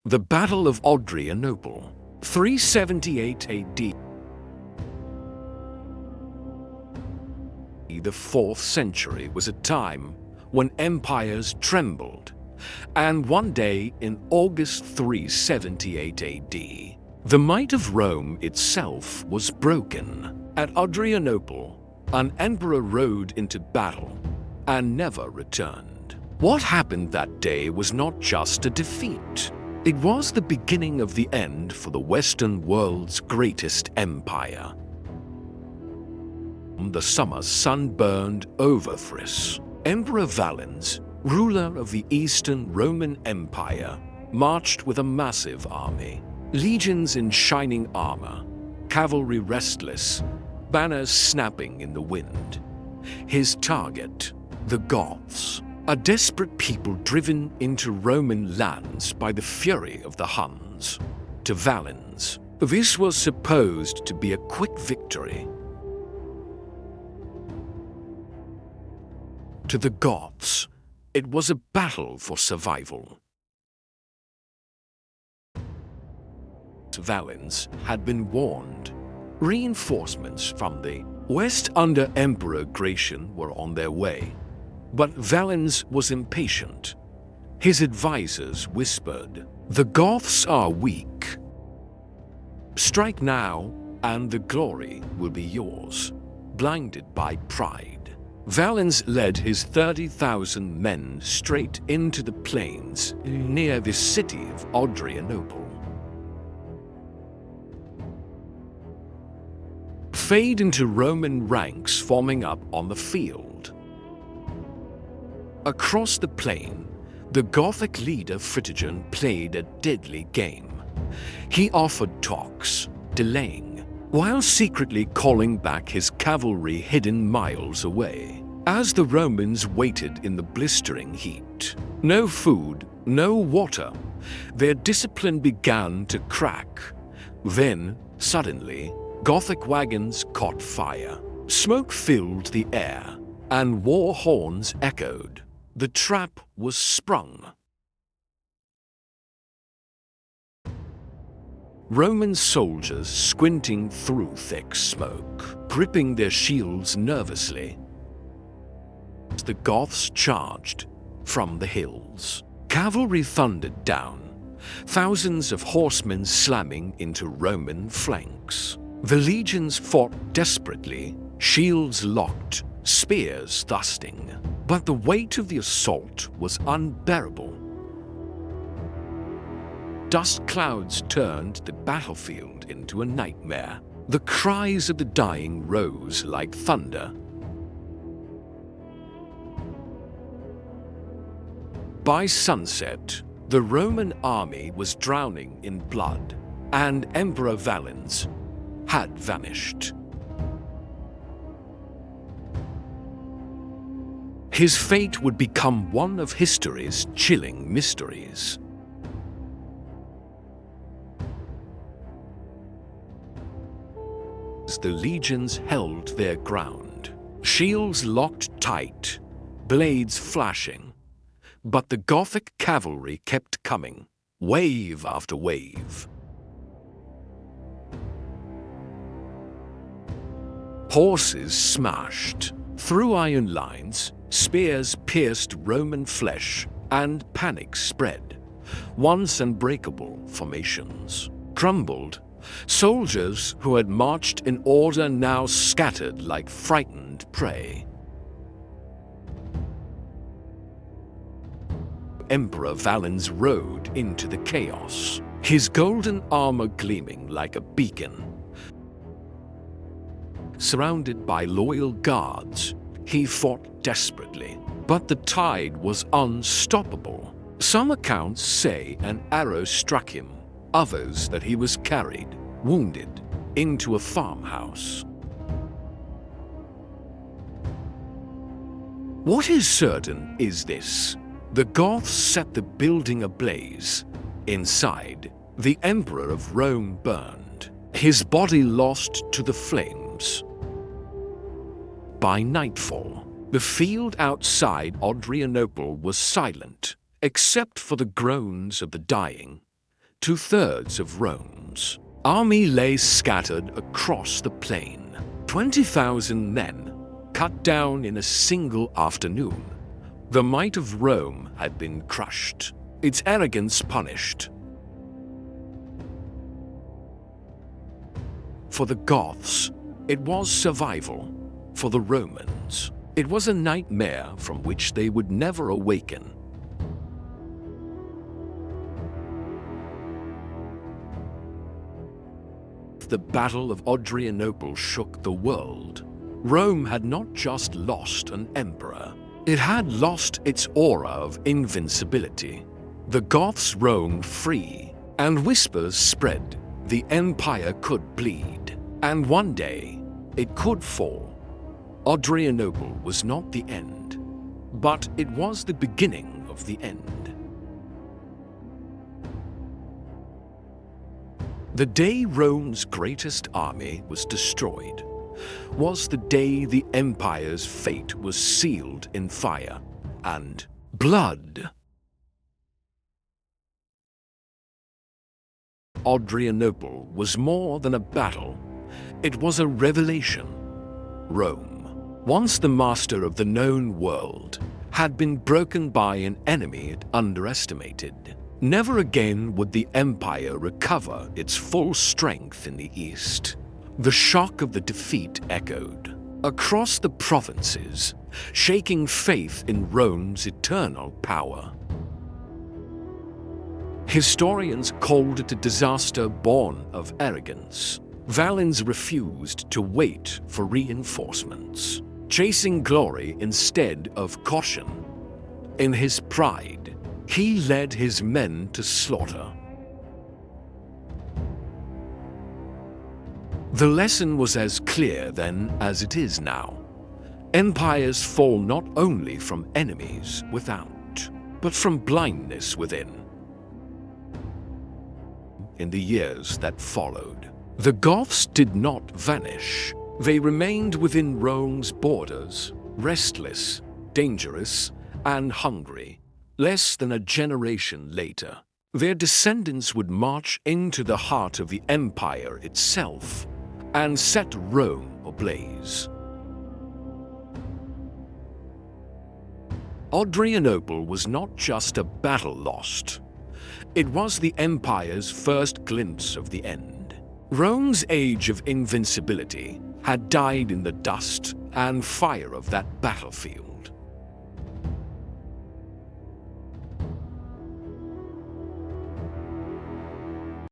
The Battle of Adrianople, 378 AD. The 4th century was a time when empires trembled, and one day in August 378 AD, the might of Rome itself was broken. At Adrianople, an emperor rode into battle and never returned. What happened that day was not just a defeat. It was the beginning of the end for the Western world's greatest empire. The summer sun burned over Thrace. Emperor Valens, ruler of the Eastern Roman Empire, marched with a massive army. Legions in shining armor, cavalry restless, banners snapping in the wind. His target, the Goths, a desperate people driven into Roman lands by the fury of the Huns. To Valens, this was supposed to be a quick victory. To the Goths, it was a battle for survival. Valens had been warned. Reinforcements from the west under Emperor Gratian were on their way. But Valens was impatient. His advisors whispered, "The Goths are weak. Strike now, and the glory will be yours." Blinded by pride, Valens led his 30,000 men straight into the plains near the city of Adrianople. Fade into Roman ranks forming up on the field. Across the plain, the Gothic leader Fritigern played a deadly game. He offered talks, delaying, while secretly calling back his cavalry hidden miles away. As the Romans waited in the blistering heat, no food, no water, their discipline began to crack. Then, suddenly, Gothic wagons caught fire. Smoke filled the air, and war horns echoed. The trap was sprung. Roman soldiers squinting through thick smoke, gripping their shields nervously. The Goths charged from the hills. Cavalry thundered down, thousands of horsemen slamming into Roman flanks. The legions fought desperately, shields locked, spears thrusting. But the weight of the assault was unbearable. Dust clouds turned the battlefield into a nightmare. The cries of the dying rose like thunder. By sunset, the Roman army was drowning in blood, and Emperor Valens had vanished. His fate would become one of history's chilling mysteries. The legions held their ground, shields locked tight, blades flashing. But the Gothic cavalry kept coming, wave after wave. Horses smashed through iron lines, spears pierced Roman flesh, and panic spread. Once unbreakable formations crumbled. Soldiers who had marched in order now scattered like frightened prey. Emperor Valens rode into the chaos, his golden armor gleaming like a beacon. Surrounded by loyal guards, he fought desperately, but the tide was unstoppable. Some accounts say an arrow struck him, others that he was carried, wounded, into a farmhouse. What is certain is this: the Goths set the building ablaze. Inside, the Emperor of Rome burned, his body lost to the flames. By nightfall, the field outside Adrianople was silent, except for the groans of the dying 2/3 of Rome's army lay scattered across the plain. 20,000 men cut down in a single afternoon. The might of Rome had been crushed, its arrogance punished. For the Goths, it was survival. For the Romans, it was a nightmare from which they would never awaken. The Battle of Adrianople shook the world. Rome had not just lost an emperor, it had lost its aura of invincibility. The Goths roamed free, and whispers spread. The empire could bleed, and one day it could fall. Adrianople was not the end, but it was the beginning of the end. The day Rome's greatest army was destroyed was the day the empire's fate was sealed in fire and blood. Adrianople was more than a battle. It was a revelation. Rome, once the master of the known world, had been broken by an enemy it underestimated. Never again would the empire recover its full strength in the east. The shock of the defeat echoed across the provinces, shaking faith in Rome's eternal power. Historians called it a disaster born of arrogance. Valens refused to wait for reinforcements, chasing glory instead of caution. In his pride, he led his men to slaughter. The lesson was as clear then as it is now. Empires fall not only from enemies without, but from blindness within. In the years that followed, the Goths did not vanish. They remained within Rome's borders, restless, dangerous, and hungry. Less than a generation later, their descendants would march into the heart of the empire itself and set Rome ablaze. Adrianople was not just a battle lost. It was the empire's first glimpse of the end. Rome's age of invincibility had died in the dust and fire of that battlefield.